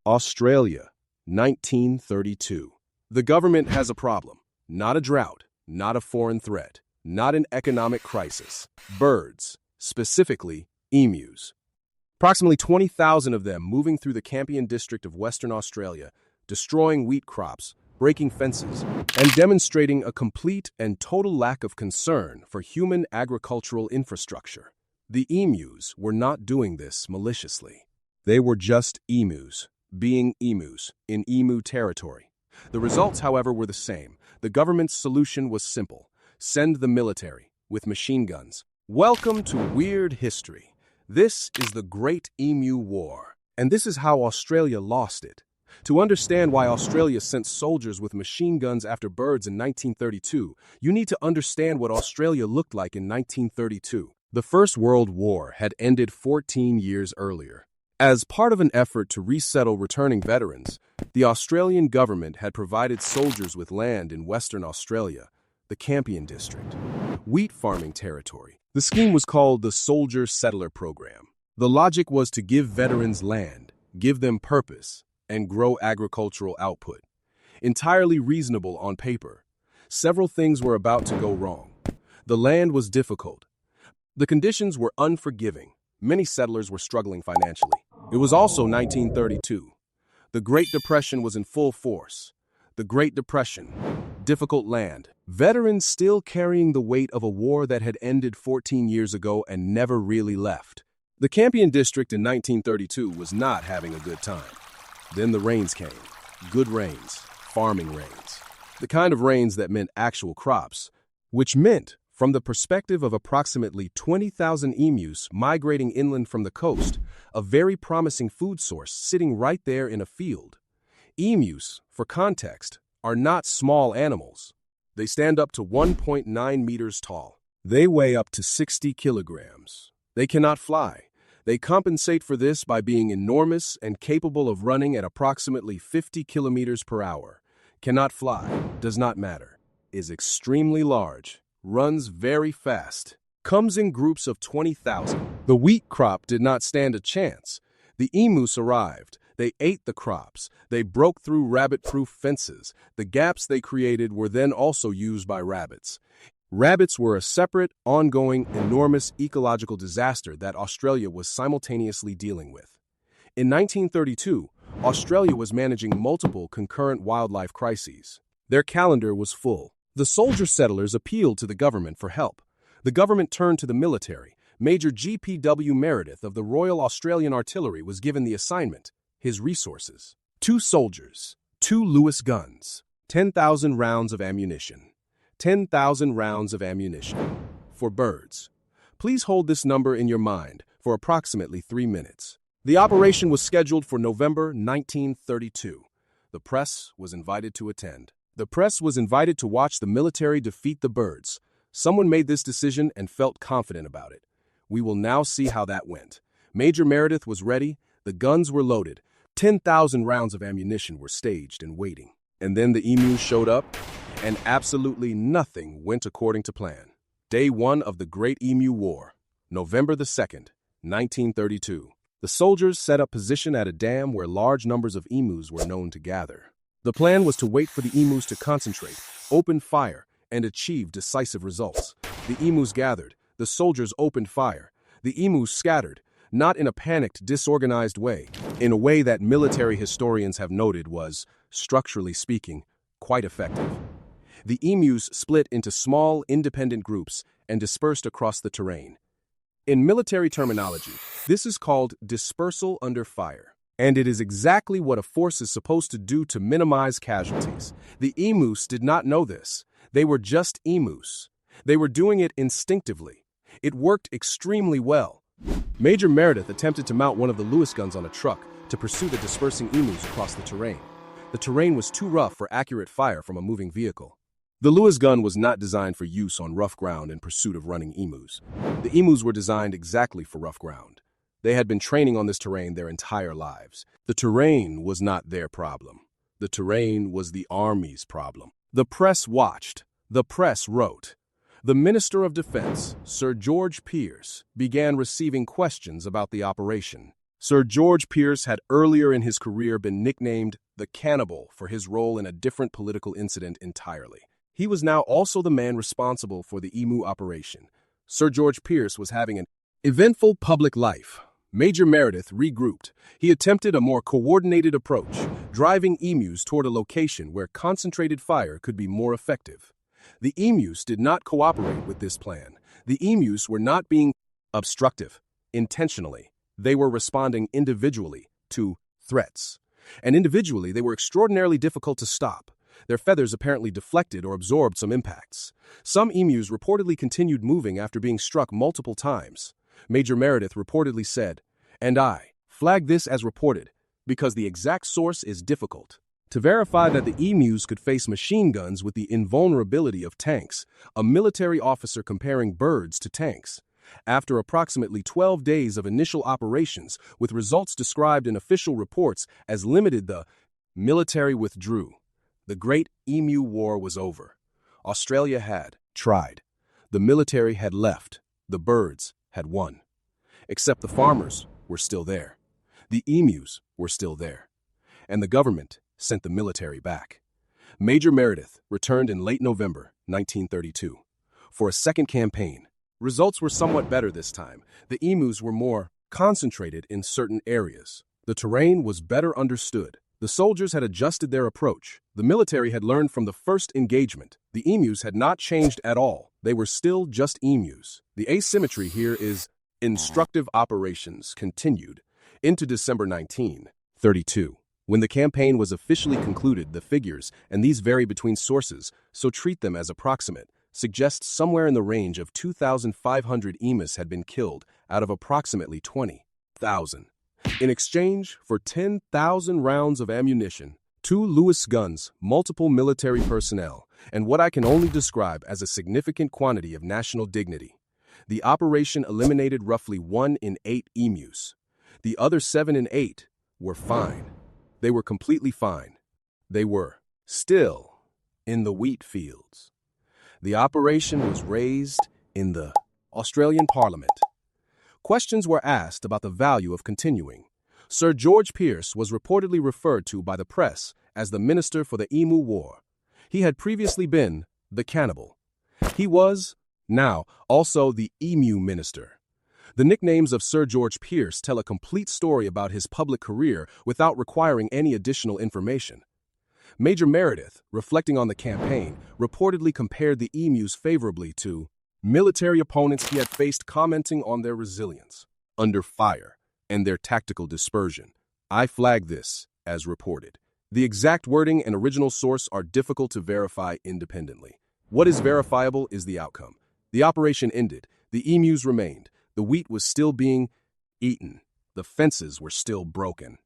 Australia, 1932. The government has a problem. Not a drought, not a foreign threat, not an economic crisis. Birds, specifically emus. Approximately 20,000 of them moving through the Campion district of Western Australia, destroying wheat crops, breaking fences, and demonstrating a complete and total lack of concern for human agricultural infrastructure. The emus were not doing this maliciously. They were just emus, being emus, in emu territory. The results, however, were the same. The government's solution was simple. Send the military, with machine guns. Welcome to Weird History. This is the Great Emu War, and this is how Australia lost it. To understand why Australia sent soldiers with machine guns after birds in 1932, you need to understand what Australia looked like in 1932. The First World War had ended 14 years earlier. As part of an effort to resettle returning veterans, the Australian government had provided soldiers with land in Western Australia, the Campion district, wheat farming territory. The scheme was called the Soldier Settler Program. The logic was to give veterans land, give them purpose, and grow agricultural output. Entirely reasonable on paper. Several things were about to go wrong. The land was difficult. The conditions were unforgiving. Many settlers were struggling financially. It was also 1932. The Great Depression was in full force. The Great Depression, difficult land. Veterans still carrying the weight of a war that had ended 14 years ago and never really left. The Campion district in 1932 was not having a good time. Then the rains came. Good rains, farming rains. The kind of rains that meant actual crops, which meant, from the perspective of approximately 20,000 emus migrating inland from the coast, a very promising food source sitting right there in a field. Emus, for context, are not small animals. They stand up to 1.9 meters tall. They weigh up to 60 kilograms. They cannot fly. They compensate for this by being enormous and capable of running at approximately 50 kilometers per hour. Cannot fly, does not matter. Is extremely large. Runs very fast, comes in groups of 20,000. The wheat crop did not stand a chance. The emus arrived. They ate the crops. They broke through rabbit-proof fences. The gaps they created were then also used by rabbits. Rabbits were a separate, ongoing, enormous ecological disaster that Australia was simultaneously dealing with. In 1932, Australia was managing multiple concurrent wildlife crises. Their calendar was full. The soldier settlers appealed to the government for help. The government turned to the military. Major G.P.W. Meredith of the Royal Australian Artillery was given the assignment. His resources: 2 soldiers, 2 Lewis guns, 10,000 rounds of ammunition. 10,000 rounds of ammunition. For birds. Please hold this number in your mind for approximately 3 minutes. The operation was scheduled for November 1932. The press was invited to attend. The press was invited to watch the military defeat the birds. Someone made this decision and felt confident about it. We will now see how that went. Major Meredith was ready. The guns were loaded. 10,000 rounds of ammunition were staged and waiting. And then the emus showed up, and absolutely nothing went according to plan. Day 1 of the Great Emu War, November the 2nd, 1932. The soldiers set up position at a dam where large numbers of emus were known to gather. The plan was to wait for the emus to concentrate, open fire, and achieve decisive results. The emus gathered. The soldiers opened fire. The emus scattered, not in a panicked, disorganized way, in a way that military historians have noted was, structurally speaking, quite effective. The emus split into small, independent groups and dispersed across the terrain. In military terminology, this is called dispersal under fire. And it is exactly what a force is supposed to do to minimize casualties. The emus did not know this. They were just emus. They were doing it instinctively. It worked extremely well. Major Meredith attempted to mount one of the Lewis guns on a truck to pursue the dispersing emus across the terrain. The terrain was too rough for accurate fire from a moving vehicle. The Lewis gun was not designed for use on rough ground in pursuit of running emus. The emus were designed exactly for rough ground. They had been training on this terrain their entire lives. The terrain was not their problem. The terrain was the Army's problem. The press watched. The press wrote. The Minister of Defense, Sir George Pearce, began receiving questions about the operation. Sir George Pierce had earlier in his career been nicknamed the Cannibal for his role in a different political incident entirely. He was now also the man responsible for the Emu operation. Sir George Pierce was having an eventful public life. Major Meredith regrouped. He attempted a more coordinated approach, driving emus toward a location where concentrated fire could be more effective. The emus did not cooperate with this plan. The emus were not being obstructive intentionally. They were responding individually to threats. And individually, they were extraordinarily difficult to stop. Their feathers apparently deflected or absorbed some impacts. Some emus reportedly continued moving after being struck multiple times. Major Meredith reportedly said, "And I flag this as reported, because the exact source is difficult." To verify that the emus could face machine guns with the invulnerability of tanks, a military officer comparing birds to tanks. After approximately 12 days of initial operations, with results described in official reports as limited, the military withdrew. The Great Emu War was over. Australia had tried. The military had left. The birds had won. Except the farmers were still there. The emus were still there. And the government sent the military back. Major Meredith returned in late November 1932 for a second campaign. Results were somewhat better this time. The emus were more concentrated in certain areas. The terrain was better understood. The soldiers had adjusted their approach. The military had learned from the first engagement. The emus had not changed at all. They were still just emus. The asymmetry here is instructive operations continued into December 1932. When the campaign was officially concluded, the figures, and these vary between sources, so treat them as approximate, suggests somewhere in the range of 2,500 emus had been killed out of approximately 20,000. In exchange for 10,000 rounds of ammunition, 2 Lewis guns, multiple military personnel, and what I can only describe as a significant quantity of national dignity. The operation eliminated roughly 1 in 8 emus. The other 7 in 8 were fine. They were completely fine. They were still in the wheat fields. The operation was raised in the Australian Parliament. Questions were asked about the value of continuing. Sir George Pierce was reportedly referred to by the press as the Minister for the Emu War. He had previously been the Cannibal. He was, now, also the Emu Minister. The nicknames of Sir George Pierce tell a complete story about his public career without requiring any additional information. Major Meredith, reflecting on the campaign, reportedly compared the emus favorably to military opponents he had faced, commenting on their resilience under fire and their tactical dispersion. I flag this as reported. The exact wording and original source are difficult to verify independently. What is verifiable is the outcome. The operation ended. The emus remained. The wheat was still being eaten. The fences were still broken.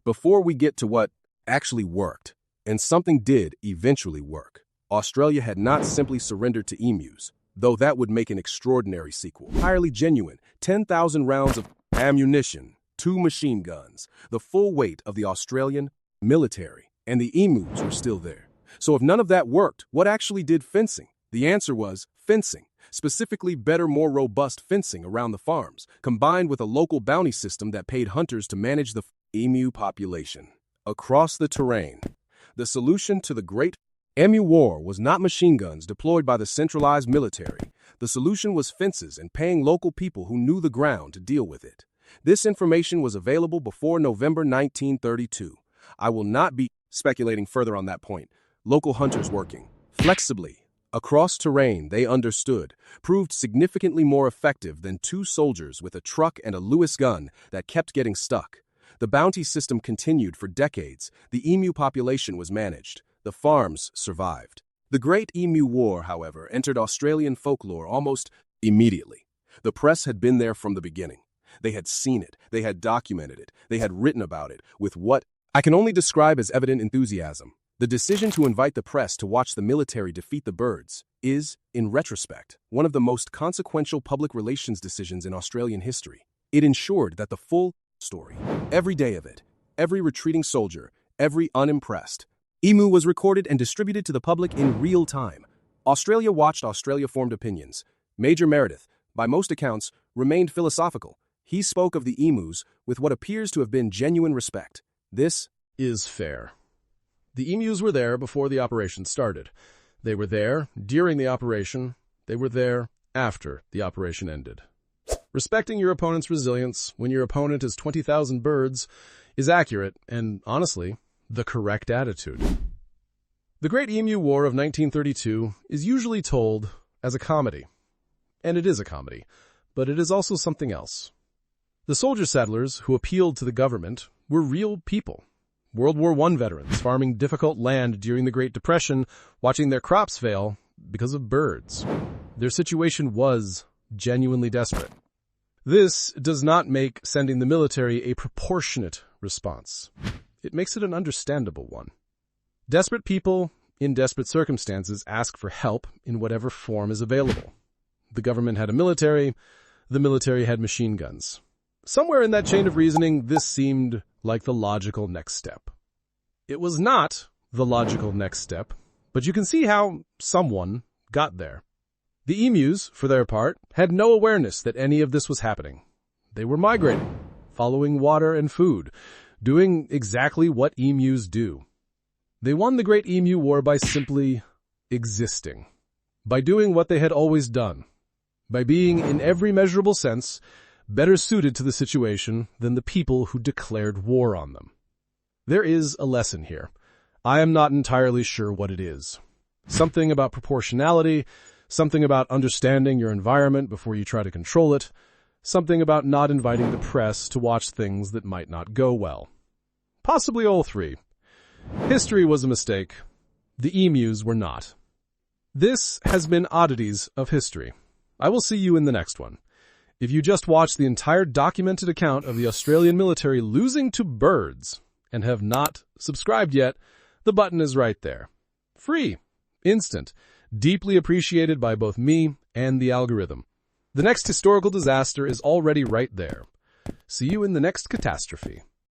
Before we get to what actually worked, and something did eventually work, Australia had not simply surrendered to emus, though that would make an extraordinary sequel. Entirely genuine, 10,000 rounds of ammunition, 2 machine guns, the full weight of the Australian military, and the emus were still there. So if none of that worked, what actually did fencing? The answer was fencing, specifically better, more robust fencing around the farms, combined with a local bounty system that paid hunters to manage the emu population across the terrain. The solution to the Great Emu War was not machine guns deployed by the centralized military. The solution was fences and paying local people who knew the ground to deal with it. This information was available before November 1932. I will not be speculating further on that point. Local hunters working flexibly across terrain, they understood, proved significantly more effective than 2 soldiers with a truck and a Lewis gun that kept getting stuck. The bounty system continued for decades. The emu population was managed. The farms survived. The Great Emu War, however, entered Australian folklore almost immediately. The press had been there from the beginning. They had seen it. They had documented it. They had written about it with what I can only describe as evident enthusiasm. The decision to invite the press to watch the military defeat the birds is, in retrospect, one of the most consequential public relations decisions in Australian history. It ensured that the full story, every day of it, every retreating soldier, every unimpressed emu was recorded and distributed to the public in real time. Australia watched. Australia formed opinions. Major Meredith, by most accounts, remained philosophical. He spoke of the emus with what appears to have been genuine respect. This is fair. The emus were there before the operation started. They were there during the operation. They were there after the operation ended. Respecting your opponent's resilience when your opponent is 20,000 birds is accurate and, honestly, the correct attitude. The Great Emu War of 1932 is usually told as a comedy. And it is a comedy, but it is also something else. The soldier settlers who appealed to the government were real people. World War I veterans farming difficult land during the Great Depression, watching their crops fail because of birds. Their situation was genuinely desperate. This does not make sending the military a proportionate response. It makes it an understandable one. Desperate people in desperate circumstances ask for help in whatever form is available. The government had a military, the military had machine guns. Somewhere in that chain of reasoning, this seemed like the logical next step. It was not the logical next step, but you can see how someone got there. The emus, for their part, had no awareness that any of this was happening. They were migrating, following water and food, doing exactly what emus do. They won the Great Emu War by simply existing, by doing what they had always done, by being, in every measurable sense, better suited to the situation than the people who declared war on them. There is a lesson here. I am not entirely sure what it is. Something about proportionality, something about understanding your environment before you try to control it, something about not inviting the press to watch things that might not go well. Possibly all three. History was a mistake. The emus were not. This has been Oddities of History. I will see you in the next one. If you just watched the entire documented account of the Australian military losing to birds and have not subscribed yet, the button is right there. Free. Instant. Deeply appreciated by both me and the algorithm. The next historical disaster is already right there. See you in the next catastrophe.